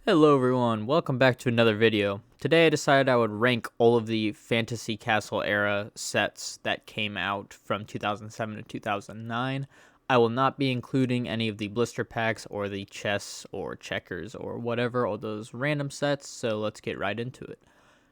Hello everyone, welcome back to another video. Today I decided I would rank all of the Fantasy Castle era sets that came out from 2007 to 2009. I will not be including any of the blister packs or the chess or checkers or whatever, all those random sets, so let's get right into it.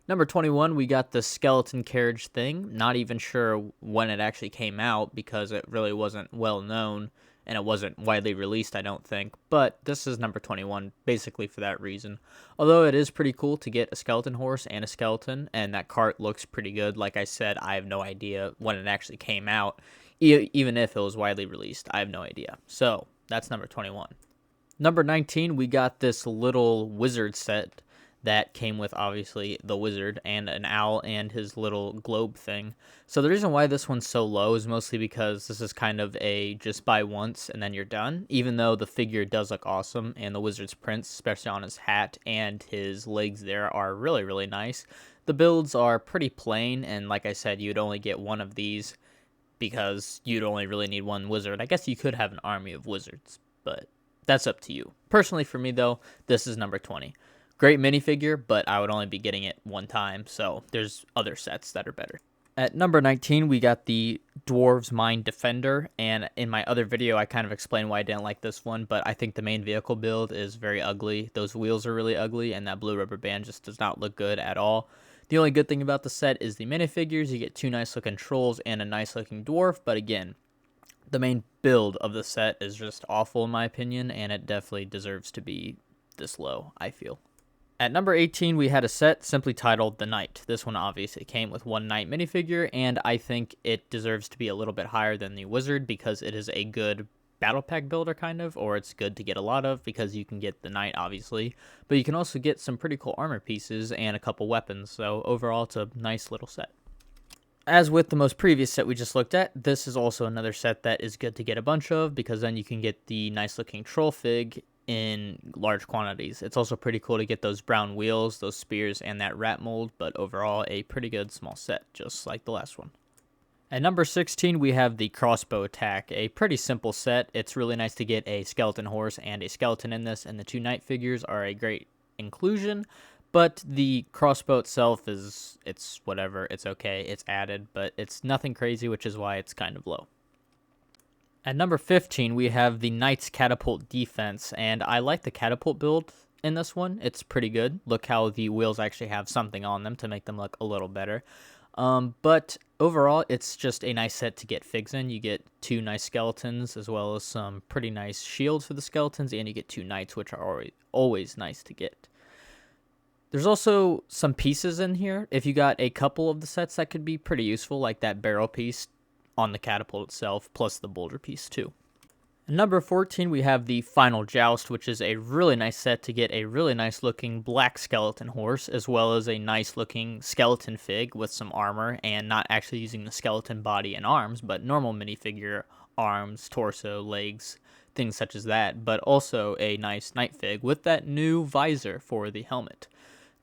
Number 21, we got the skeleton carriage thing. Not even sure when it actually came out because it really wasn't well known and it wasn't widely released, I don't think. But this is number 21 basically for that reason. Although it is pretty cool to get a skeleton horse and a skeleton, and that cart looks pretty good. Like I said, I have no idea when it actually came out. Even if it was widely released, I have no idea. So that's number 21. Number 19, we got this little wizard set that came with obviously the wizard and an owl and his little globe thing. So the reason why this one's so low is mostly because this is kind of a just buy once and then you're done, even though the figure does look awesome and the wizard's prints, especially on his hat and his legs there, are really, really nice. The builds are pretty plain, and like I said, you'd only get one of these because you'd only really need one wizard. I guess you could have an army of wizards, but that's up to you. Personally, for me though, this is number 20. Great minifigure, but I would only be getting it one time, so there's other sets that are better. At number 19, we got the Dwarves Mine Defender, and in my other video, I kind of explained why I didn't like this one, but I think the main vehicle build is very ugly. Those wheels are really ugly, and that blue rubber band just does not look good at all. The only good thing about the set is the minifigures. You get two nice-looking trolls and a nice-looking dwarf, but again, the main build of the set is just awful in my opinion, and it definitely deserves to be this low, I feel. At number 18, we had a set simply titled The Knight. This one obviously came with one Knight minifigure, and I think it deserves to be a little bit higher than the Wizard because it is a good battle pack builder kind of, or it's good to get a lot of because you can get the Knight obviously, but you can also get some pretty cool armor pieces and a couple weapons, so overall it's a nice little set. As with the most previous set we just looked at, this is also another set that is good to get a bunch of because then you can get the nice looking troll fig in large quantities. It's also pretty cool to get those brown wheels, those spears, and that rat mold, but overall a pretty good small set, just like the last one. At number 16, we have the crossbow attack, a pretty simple set. It's really nice to get a skeleton horse and a skeleton in this, and the two knight figures are a great inclusion, but the crossbow itself it's whatever, it's okay, it's added, but it's nothing crazy, which is why it's kind of low. At number 15, we have the Knight's Catapult Defense, and I like the catapult build in this one. It's pretty good. Look how the wheels actually have something on them to make them look a little better. But overall, it's just a nice set to get figs in. You get two nice skeletons, as well as some pretty nice shields for the skeletons, and you get two knights, which are always nice to get. There's also some pieces in here. If you got a couple of the sets, that could be pretty useful, like that barrel piece on the catapult itself, plus the boulder piece too. At number 14, we have the Final Joust, which is a really nice set to get a really nice looking black skeleton horse, as well as a nice looking skeleton fig with some armor, and not actually using the skeleton body and arms, but normal minifigure arms, torso, legs, things such as that, but also a nice knight fig with that new visor for the helmet.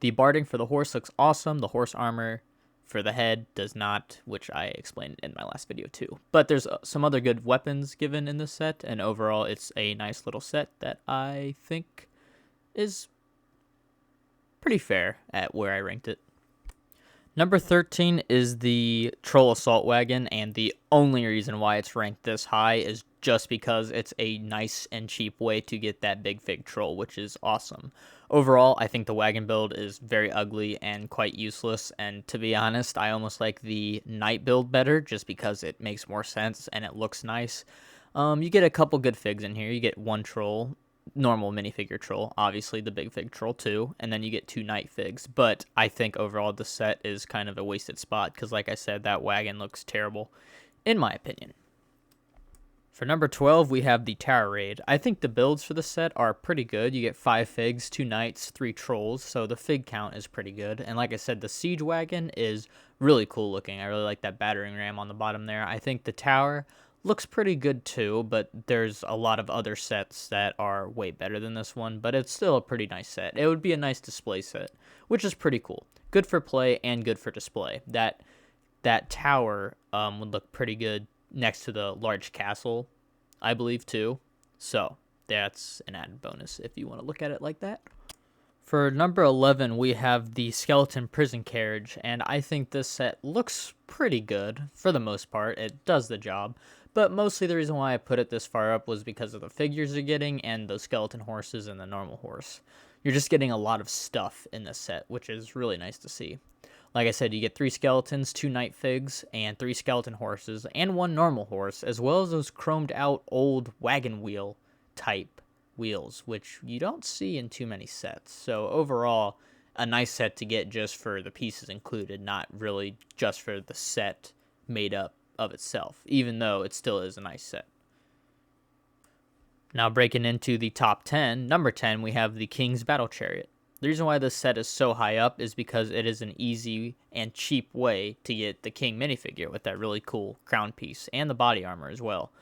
The barding for the horse looks awesome. The horse armor for the head does not, which I explained in my last video too. But there's some other good weapons given in this set, and overall it's a nice little set that I think is pretty fair at where I ranked it. Number 13 is the Troll Assault Wagon, and the only reason why it's ranked this high is just because it's a nice and cheap way to get that big fig troll, which is awesome. Overall, I think the wagon build is very ugly and quite useless, and to be honest, I almost like the knight build better just because it makes more sense and it looks nice. You get a couple good figs in here. You get one troll, normal minifigure troll, obviously the big fig troll too, and then you get two knight figs, but I think overall the set is kind of a wasted spot because like I said, that wagon looks terrible in my opinion. For number 12, we have the Tower Raid. I think the builds for the set are pretty good. You get 5 figs, 2 knights, 3 trolls, so the fig count is pretty good. And like I said, the siege wagon is really cool looking. I really like that battering ram on the bottom there. I think the tower looks pretty good too, but there's a lot of other sets that are way better than this one, but it's still a pretty nice set. It would be a nice display set, which is pretty cool. Good for play and good for display. That tower would look pretty good next to the large castle, I believe, too. So that's an added bonus if you want to look at it like that. For number 11, we have the Skeleton Prison Carriage, and I think this set looks pretty good for the most part. It does the job, but mostly the reason why I put it this far up was because of the figures you're getting and those skeleton horses and the normal horse. You're just getting a lot of stuff in this set, which is really nice to see. Like I said, you get 3 skeletons, 2 night figs, and 3 skeleton horses, and 1 normal horse, as well as those chromed out old wagon wheel type wheels, which you don't see in too many sets. So overall, a nice set to get just for the pieces included, not really just for the set made up of itself, even though it still is a nice set. Now breaking into the top 10, number 10, we have the King's Battle Chariot. The reason why this set is so high up is because it is an easy and cheap way to get the King minifigure with that really cool crown piece and the body armor as well.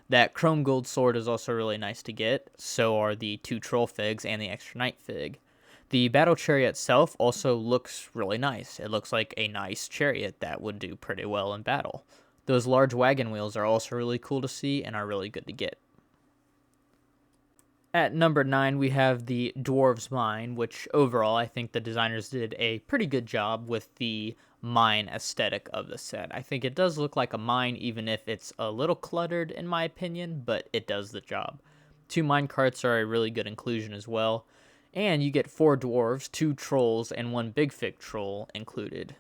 That chrome gold sword is also really nice to get, so are the 2 troll figs and the extra knight fig. The battle chariot itself also looks really nice. It looks like a nice chariot that would do pretty well in battle. Those large wagon wheels are also really cool to see and are really good to get. At number 9, we have the Dwarves Mine, which overall I think the designers did a pretty good job with the mine aesthetic of the set. I think it does look like a mine, even if it's a little cluttered in my opinion, but it does the job. 2 mine carts are a really good inclusion as well, and you get 4 dwarves, 2 trolls, and 1 big fig troll included.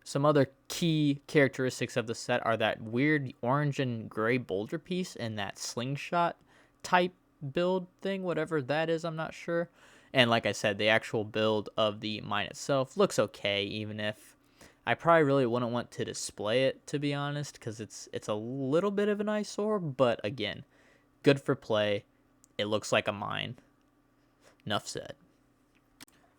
Some other key characteristics of the set are that weird orange and gray boulder piece and that slingshot type build thing, whatever that is, I'm not sure. And like I said, the actual build of the mine itself looks okay, even if I probably really wouldn't want to display it, to be honest, because it's a little bit of an eyesore, but again, good for play. It looks like a mine. Enough said.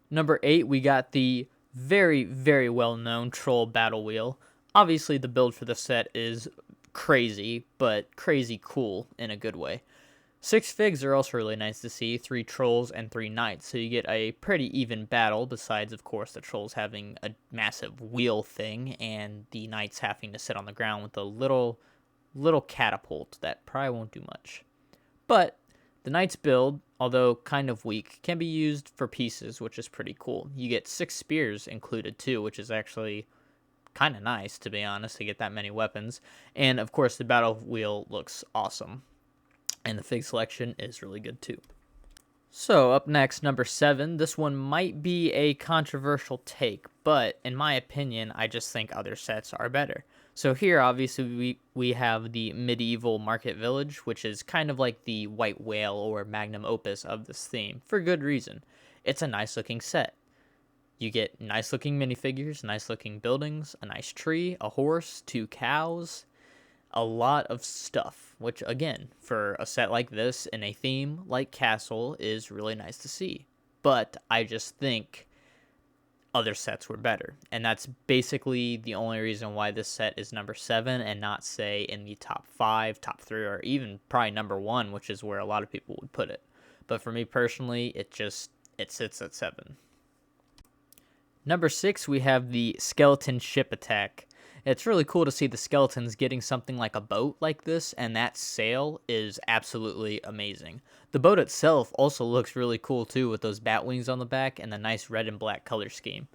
Number 8, we got the very, very well-known Troll Battle Wheel. Obviously, the build for the set is crazy, but crazy cool in a good way. 6 figs are also really nice to see, 3 trolls and 3 knights, so you get a pretty even battle, besides, of course, the trolls having a massive wheel thing, and the knights having to sit on the ground with a little catapult that probably won't do much. But the knights build, although kind of weak, can be used for pieces, which is pretty cool. You get 6 spears included too, which is actually kind of nice, to be honest, to get that many weapons. And, of course, the battle wheel looks awesome. And the fig selection is really good too. So up next, number 7. This one might be a controversial take, but in my opinion, I just think other sets are better. So here, obviously, we have the medieval market village, which is kind of like the white whale or magnum opus of this theme, for good reason. It's a nice looking set. You get nice looking minifigures, nice looking buildings, a nice tree, a horse, 2 cows, a lot of stuff, which again, for a set like this in a theme like Castle is really nice to see. But I just think other sets were better, and that's basically the only reason why this set is number 7 and not, say, in the top 5, top 3, or even probably number 1, which is where a lot of people would put it. But for me personally, it sits at 7. Number 6, we have the skeleton ship attack. It's really cool to see the skeletons getting something like a boat like this, and that sail is absolutely amazing. The boat itself also looks really cool too, with those bat wings on the back and the nice red and black color scheme.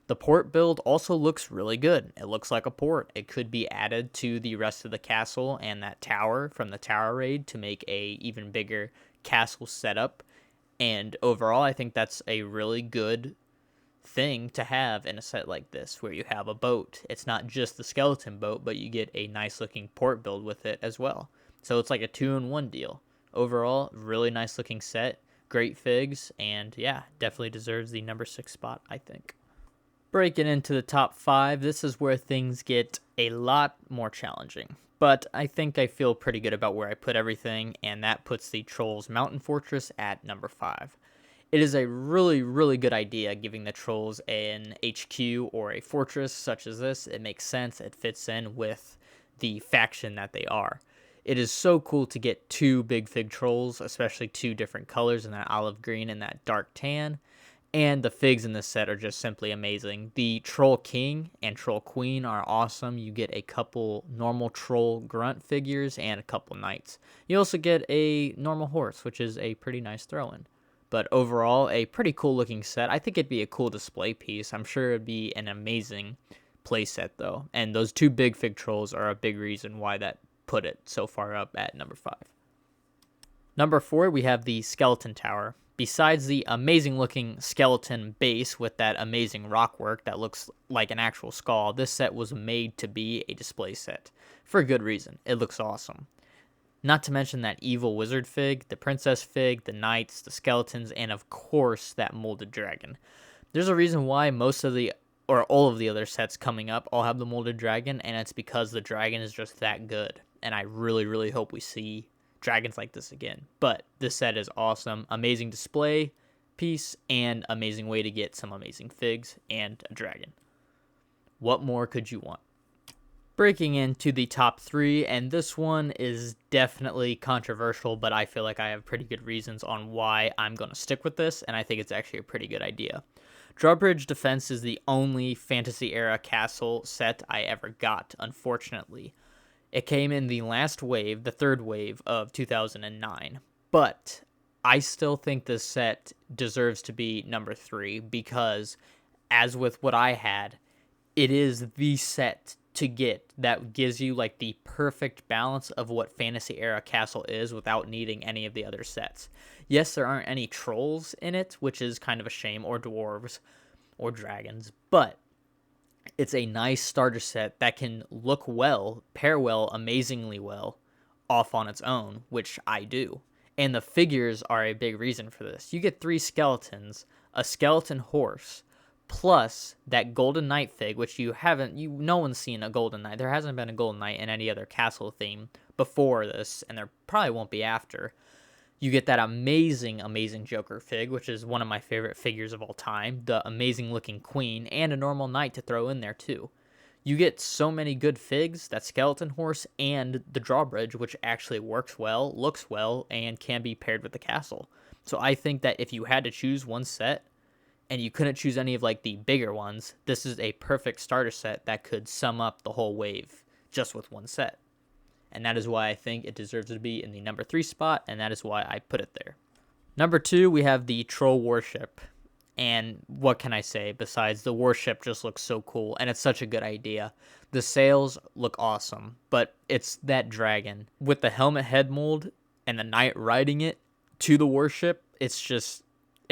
The port build also looks really good. It looks like a port. It could be added to the rest of the castle and that tower from the tower raid to make a even bigger castle setup. And overall, I think that's a really good thing to have in a set like this, where you have a boat. It's not just the skeleton boat, but you get a nice looking port build with it as well. So it's like a 2-in-1 deal. Overall, really nice looking set, great figs, and yeah, definitely deserves the number 6 spot, I think. Breaking into the top 5, this is where things get a lot more challenging. But I think I feel pretty good about where I put everything, and that puts the Trolls Mountain Fortress at number 5. It is a really, really good idea giving the trolls an HQ or a fortress such as this. It makes sense. It fits in with the faction that they are. It is so cool to get 2 big fig trolls, especially 2 different colors in that olive green and that dark tan. And the figs in this set are just simply amazing. The Troll King and Troll Queen are awesome. You get a couple normal troll grunt figures and a couple knights. You also get a normal horse, which is a pretty nice throw-in. But overall, a pretty cool looking set. I think it'd be a cool display piece. I'm sure it'd be an amazing play set though. And those two big fig trolls are a big reason why that put it so far up at number 5. Number 4, we have the Skeleton Tower. Besides the amazing looking skeleton base with that amazing rock work that looks like an actual skull, this set was made to be a display set. For a good reason. It looks awesome. Not to mention that evil wizard fig, the princess fig, the knights, the skeletons, and of course that molded dragon. There's a reason why most of the, or all of the other sets coming up all have the molded dragon, and it's because the dragon is just that good. And I really, really hope we see dragons like this again. But this set is awesome. Amazing display piece, and amazing way to get some amazing figs and a dragon. What more could you want? Breaking into the top 3, and this one is definitely controversial, but I feel like I have pretty good reasons on why I'm going to stick with this, and I think it's actually a pretty good idea. Drawbridge Defense is the only Fantasy Era castle set I ever got, unfortunately. It came in the last wave, the third wave of 2009, but I still think this set deserves to be number 3 because, as with what I had, it is the set to get that gives you like the perfect balance of what Fantasy Era Castle is without needing any of the other sets. Yes, there aren't any trolls in it, which is kind of a shame, or dwarves or dragons, but it's a nice starter set that can look well, pair well, amazingly well off on its own, which I do. And the figures are a big reason for this. You get 3 skeletons, a skeleton horse, plus that golden knight fig, which no one's seen a golden knight. There hasn't been a golden knight in any other castle theme before this, and there probably won't be after. You get that amazing, amazing Joker fig, which is one of my favorite figures of all time, the amazing looking queen, and a normal knight to throw in there too. You get so many good figs, that skeleton horse, and the drawbridge, which actually works well, looks well, and can be paired with the castle. So I think that if you had to choose one set, and you couldn't choose any of like the bigger ones, this is a perfect starter set that could sum up the whole wave just with one set. And that is why I think it deserves to be in the number 3 spot, and that is why I put it there. Number 2, we have the Troll Warship. And what can I say besides the warship just looks so cool, and it's such a good idea. The sails look awesome, but it's that dragon. With the helmet head mold and the knight riding it to the warship, it's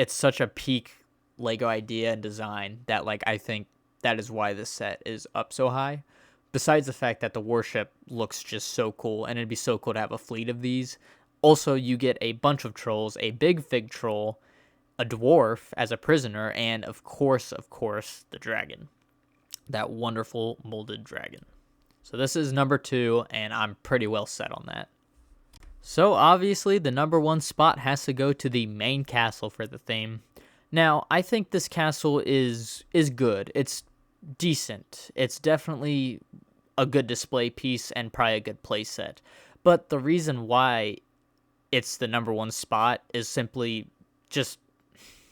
such a peak Lego idea and design that like I think that is why this set is up so high. Besides the fact that the warship looks just so cool, and it'd be so cool to have a fleet of these. Also, you get a bunch of trolls, a big fig troll, a dwarf as a prisoner, and of course, the dragon. That wonderful molded dragon. So this is number 2, and I'm pretty well set on that. So obviously, the number 1 spot has to go to the main castle for the theme. Now, I think this castle is good. It's decent. It's definitely a good display piece and probably a good play set. But the reason why it's the number 1 spot is simply just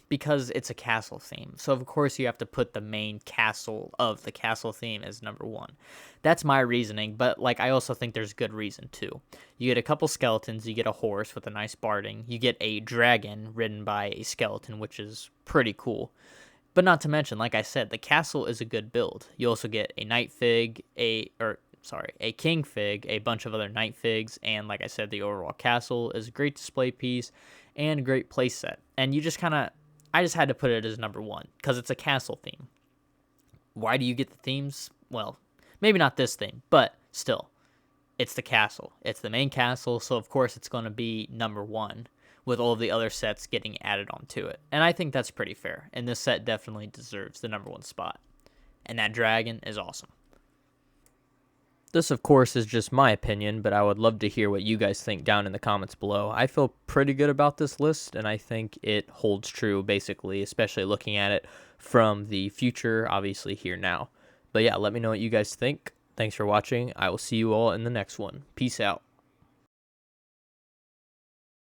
because it's a castle theme. So of course you have to put the main castle of the castle theme as number 1. That's my reasoning, but like I also think there's good reason too. You get a couple skeletons, you get a horse with a nice barding, you get a dragon ridden by a skeleton, which is pretty cool. But not to mention, like I said, the castle is a good build. You also get a knight fig, a king fig, a bunch of other knight figs, and like I said, the overall castle is a great display piece and a great play set. And I just had to put it as number 1 because it's a castle theme. Why do you get the themes? Well, maybe not this theme, but still, it's the castle. It's the main castle, so of course it's going to be number 1 with all of the other sets getting added onto it. And I think that's pretty fair, and this set definitely deserves the number 1 spot. And that dragon is awesome. This, of course, is just my opinion, but I would love to hear what you guys think down in the comments below. I feel pretty good about this list, and I think it holds true, basically, especially looking at it from the future, obviously here now. But yeah, let me know what you guys think. Thanks for watching. I will see you all in the next one. Peace out.